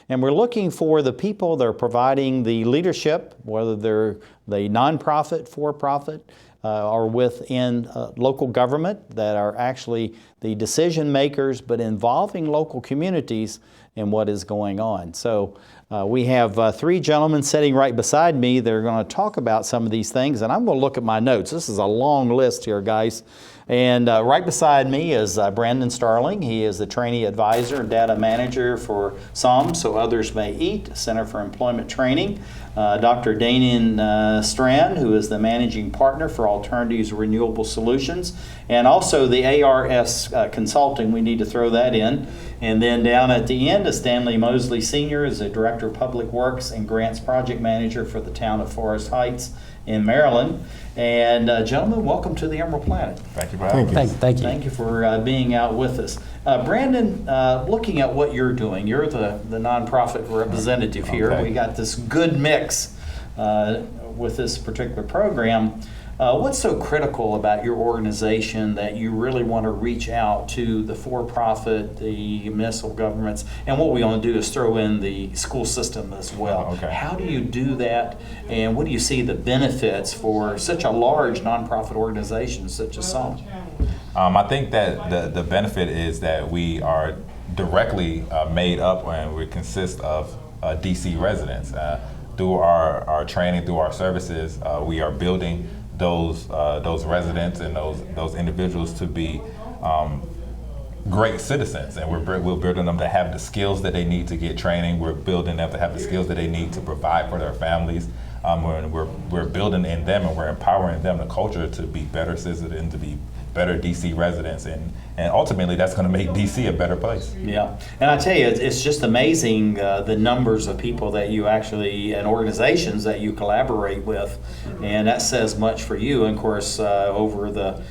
[SPEAKER 2] And we're looking for the people that are providing the leadership, whether they're the nonprofit, for-profit, or within local government, that are actually the decision makers, but involving local communities in what is going on. So we have three gentlemen sitting right beside me that are going to talk about some of these things, and I'm going to look at my notes. This is a long list here, guys. And right beside me is Brandon Starling. He is the trainee advisor and data manager for SOM, So Others May Eat, Center for Employment Training. Dr. Danian Strand, who is the managing partner for Alternatives Renewable Solutions, and also the ARS Consulting. We need to throw that in. And then down at the end is Stanley Mosley Sr., is the Director of Public Works and Grants Project Manager for the town of Forest Heights in Maryland. And gentlemen, welcome to the Emerald Planet.
[SPEAKER 3] Thank you for having us.
[SPEAKER 10] Thank you.
[SPEAKER 2] Thank you for being out with us. Brandon, looking at what you're doing, you're the nonprofit representative here.
[SPEAKER 3] Okay.
[SPEAKER 2] We got this good mix with this particular program. What's so critical about your organization that you really want to reach out to the for-profit, the municipal governments, and what we want to do is throw in the school system as well.
[SPEAKER 3] Okay.
[SPEAKER 2] How do you do that, and what do you see the benefits for such a large nonprofit organization such as SOM?
[SPEAKER 3] I think that the benefit is that we are directly made up and we consist of DC residents. Through our training, through our services, we are building those residents and those individuals to be great citizens, and we're building them to have the skills that they need to get training. We're building them to have the skills that they need to provide for their families. We're building in them and we're empowering them the culture to be better citizens, to be better DC residents, and ultimately that's going to make DC a better place.
[SPEAKER 2] Yeah, and I tell you, it's just amazing the numbers of people that you actually, and organizations that you collaborate with, and that says much for you. And of course, over the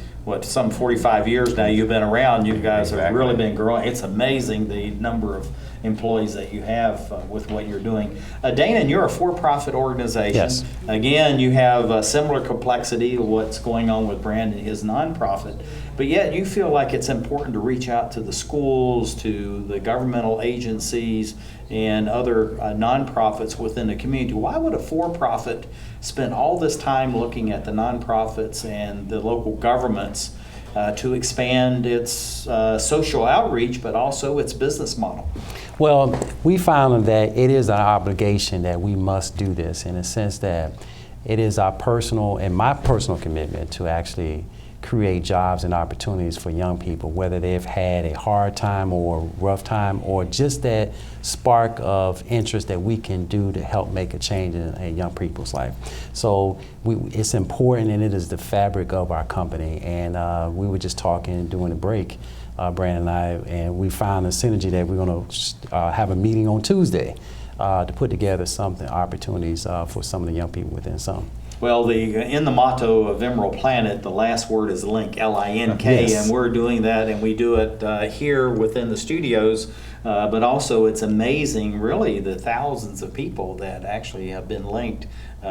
[SPEAKER 2] some 45 years now you've been around, you guys have really been growing. It's amazing the number of employees that you have with what you're doing. Dana, you're a for-profit organization.
[SPEAKER 10] Yes.
[SPEAKER 2] Again, you have a similar complexity of what's going on with Brandon, his nonprofit, but yet you feel like it's important to reach out to the schools, to the governmental agencies, and other nonprofits within the community. Why would a for-profit spend all this time looking at the nonprofits and the local governments to expand its social outreach, but also its business model?
[SPEAKER 10] Well, we found that it is an obligation that we must do this, in a sense that it is our personal and my personal commitment to actually create jobs and opportunities for young people, whether they've had a hard time or rough time, or just that spark of interest that we can do to help make a change in young people's life. So it's important, and it is the fabric of our company. And we were just talking during the break, Brandon and I, and we found a synergy that we're going to have a meeting on Tuesday to put together opportunities for some of the young people within some.
[SPEAKER 2] Well, in the motto of Emerald Planet, the last word is link, L-I-N-K,
[SPEAKER 10] yes.
[SPEAKER 2] and we're doing that, and we do it here within the studios, but also it's amazing, really, the thousands of people that actually have been linked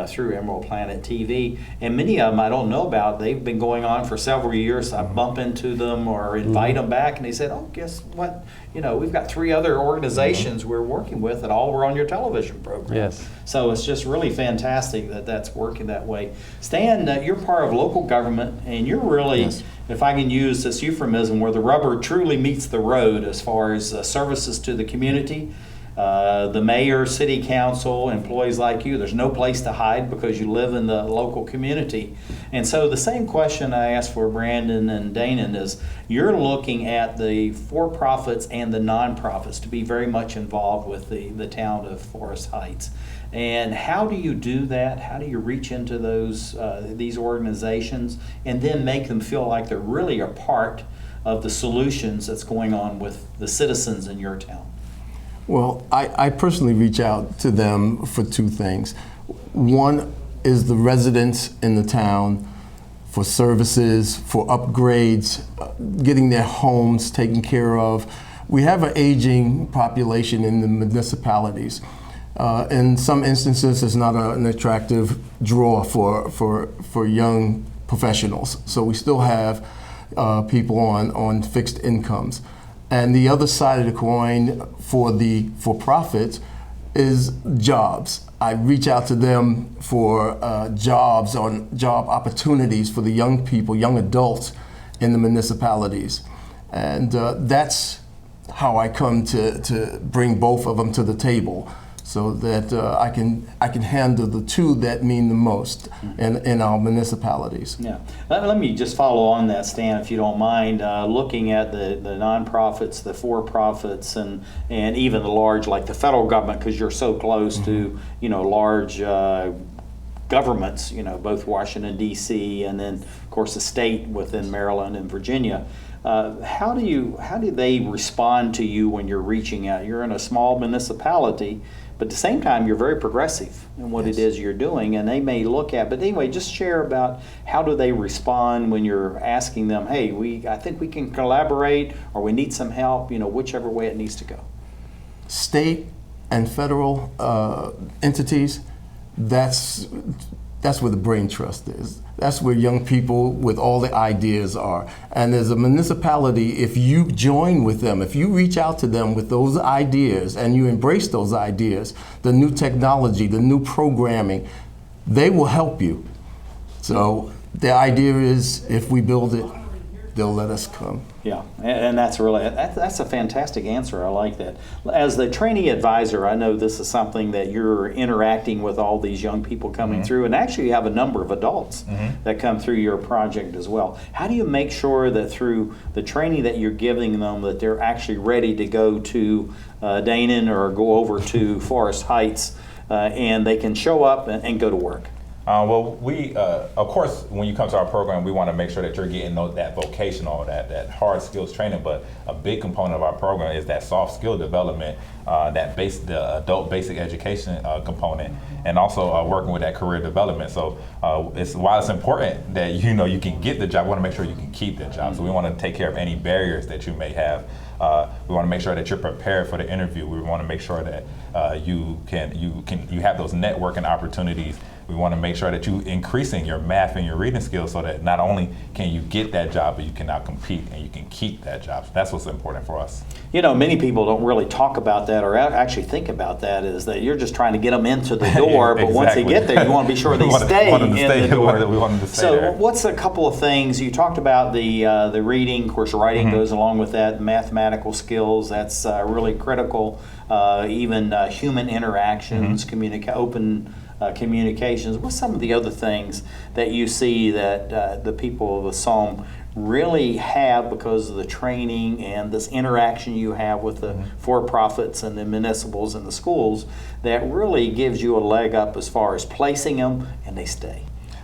[SPEAKER 2] through Emerald Planet TV, and many of them I don't know about. They've been going on for several years. I bump into them or invite them back, and they said, "Oh, guess what? You know, we've got 3 other organizations we're working with, and all were on your television program."
[SPEAKER 10] Yes.
[SPEAKER 2] So it's just really fantastic that that's working that way. Stan, you're part of local government, and you're really,
[SPEAKER 13] Yes.
[SPEAKER 2] if I can use this euphemism, where the rubber truly meets the road as far as services to the community. The mayor, city council, employees like you, there's no place to hide because you live in the local community. And so the same question I asked for Brandon and Danon is, you're looking at the for-profits and the non-profits to be very much involved with the town of Forest Heights. And how do you do that? How do you reach into these organizations and then make them feel like they're really a part of the solutions that's going on with the citizens in your town?
[SPEAKER 13] Well, I personally reach out to them for 2 things. One is the residents in the town for services, for upgrades, getting their homes taken care of. We have an aging population in the municipalities. In some instances, it's not an attractive draw for young professionals. So we still have people on fixed incomes. And the other side of the coin for the for-profits is jobs. I reach out to them for job opportunities for the young people, young adults in the municipalities. And that's how I come to bring both of them to the table, so that I can handle the 2 that mean the most in our municipalities.
[SPEAKER 2] Yeah. Let me just follow on that, Stan, if you don't mind, looking at the nonprofits, the for-profits, and even the large, like the federal government, because you're so close to, large governments, both Washington, D.C., and then, of course, the state within Maryland and Virginia. How do they respond to you when you're reaching out? You're in a small municipality, but at the same time, you're very progressive in what it is you're doing, and they may look at, but anyway, just share about how do they respond when you're asking them, hey, I think we can collaborate, or we need some help, whichever way it needs to go.
[SPEAKER 13] State and federal entities, that's where the brain trust is. That's where young people with all the ideas are. And as a municipality, if you join with them, if you reach out to them with those ideas and you embrace those ideas, the new technology, the new programming, they will help you. So the idea is, if we build it, they'll let us come.
[SPEAKER 2] Yeah, and that's a fantastic answer. I like that. As the trainee advisor, I know this is something that you're interacting with all these young people coming through, and actually you have a number of adults that come through your project as well. How do you make sure that through the training that you're giving them that they're actually ready to go to Danon or go over to Forest Heights and they can show up and go to work?
[SPEAKER 3] Well, we, of course, when you come to our program, we want to make sure that you're getting that vocational, that hard skills training, but a big component of our program is that soft skill development, the adult basic education component, and also working with that career development. So while it's important that you can get the job, we want to make sure you can keep the job. So we want to take care of any barriers that you may have. We want to make sure that you're prepared for the interview. We want to make sure that you have those networking opportunities. We want to make sure that you're increasing your math and your reading skills so that not only can you get that job, but you can now compete and you can keep that job. So that's what's important for us.
[SPEAKER 2] Many people don't really talk about that or actually think about that, is that you're just trying to get them into the door, but once they get there, you want to be sure they stay in the door.
[SPEAKER 3] We want them to stay
[SPEAKER 2] so
[SPEAKER 3] there.
[SPEAKER 2] What's a couple of things? You talked about the reading, of course, writing goes along with that, mathematical skills, that's really critical. even human interactions, open communications. What's some of the other things that you see that the people of the Psalm really have because of the training and this interaction you have with the for-profits and the municipals and the schools that really gives you a leg up as far as placing them and they stay?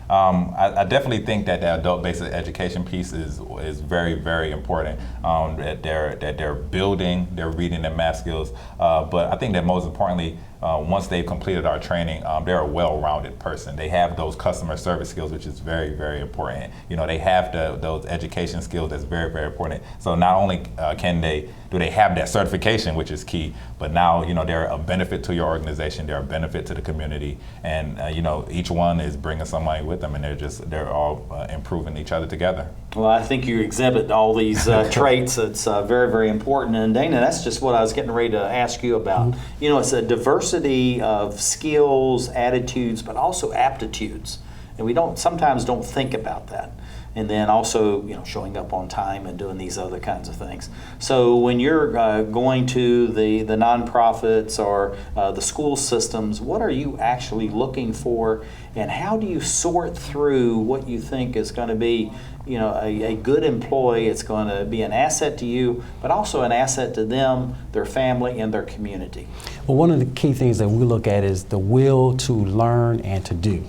[SPEAKER 3] I definitely think that the adult-based education piece is very, very important. That they're building their reading and math skills, but I think that most importantly, once they've completed our training, they're a well-rounded person. They have those customer service skills, which is very, very important. You know, they have those education skills that's very, very important. So not only do they have that certification, which is key, but now, you know, they're a benefit to your organization, they're a benefit to the community, and you know, each one is bringing somebody with them, and they're all improving each other together.
[SPEAKER 2] Well, I think you exhibit all these traits. It's very, very important. And Dana, that's just what I was getting ready to ask you about. You know, it's a diversity of skills, attitudes, but also aptitudes. And we sometimes don't think about that. And then also, you know, showing up on time and doing these other kinds of things. So when you're going to the nonprofits or the school systems, what are you actually looking for, and how do you sort through what you think is going to be, you know, a good employee? It's going to be an asset to you, but also an asset to them, their family, and their community.
[SPEAKER 10] Well, one of the key things that we look at is the will to learn and to do.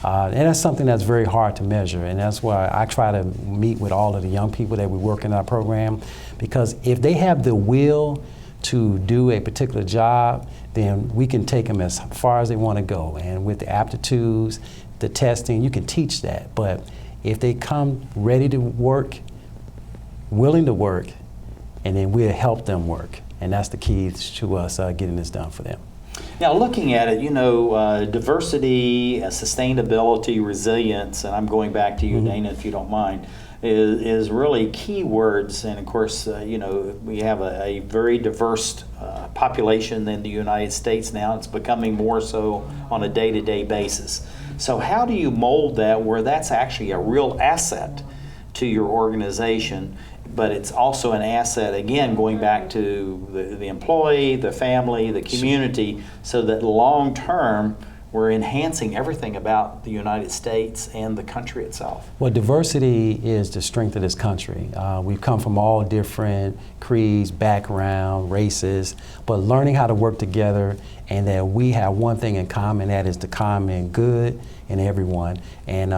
[SPEAKER 10] And that's something that's very hard to measure, and that's why I try to meet with all of the young people that we work in our program, because if they have the will to do a particular job, then we can take them as far as they want to go. And with the aptitudes, the testing, you can teach that. But if they come ready to work, willing to work, and then we'll help them work. And that's the key to us getting this done for them.
[SPEAKER 2] Now, looking at it, you know, diversity, sustainability, resilience, and I'm going back to you, Dana, if you don't mind, is really key words. And of course, you know, we have a very diverse population in the United States now. It's becoming more so on a day-to-day basis. So how do you mold that where that's actually a real asset to your organization, but it's also an asset, again, going back to the employee, the family, the community, so that long term we're enhancing everything about the United States and the country itself?
[SPEAKER 10] Well, diversity is the strength of this country. We've come from all different creeds, background, races, but learning how to work together, and that we have one thing in common, that is the common good in everyone. And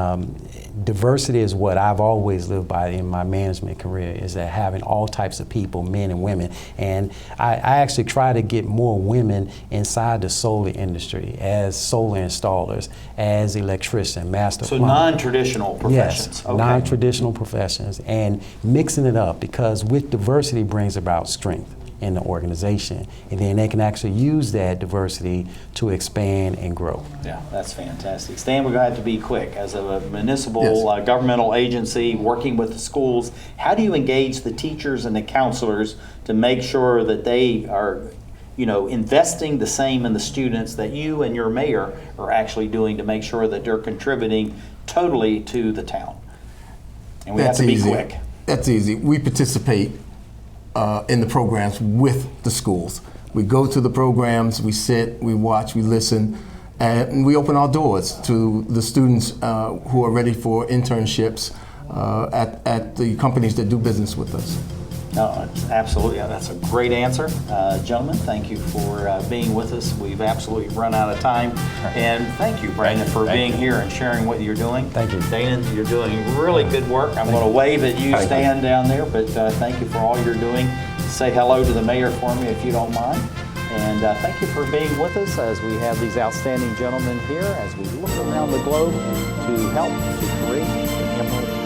[SPEAKER 10] diversity is what I've always lived by in my management career, is that having all types of people, men and women. And I actually try to get more women inside the solar industry as solar installers, as electrician, master plumber.
[SPEAKER 2] So non-traditional professions.
[SPEAKER 10] Yes, okay. Non-traditional professions, and mixing it up, because with diversity brings about strength in the organization, and then they can actually use that diversity to expand and grow.
[SPEAKER 2] Yeah, that's fantastic. Stan, we're going to have to be quick. As a municipal governmental agency working with the schools, how do you engage the teachers and the counselors to make sure that they are, you know, investing the same in the students that you and your mayor are actually doing to make sure that they're contributing totally to the town? And we have to be quick.
[SPEAKER 13] That's easy. We participate in the programs with the schools. We go to the programs, we sit, we watch, we listen, and we open our doors to the students who are ready for internships at the companies that do business with us.
[SPEAKER 2] No, it's absolutely, that's a great answer. Gentlemen, thank you for being with us. We've absolutely run out of time. And thank you, Brandon, for being here and sharing what you're doing.
[SPEAKER 10] Thank you.
[SPEAKER 2] Dana, you're doing really good work. I'm going to wave at you, Stan, down there, but thank you for all you're doing. Say hello to the mayor for me if you don't mind. And thank you for being with us as we have these outstanding gentlemen here as we look around the globe to help to create the Emerald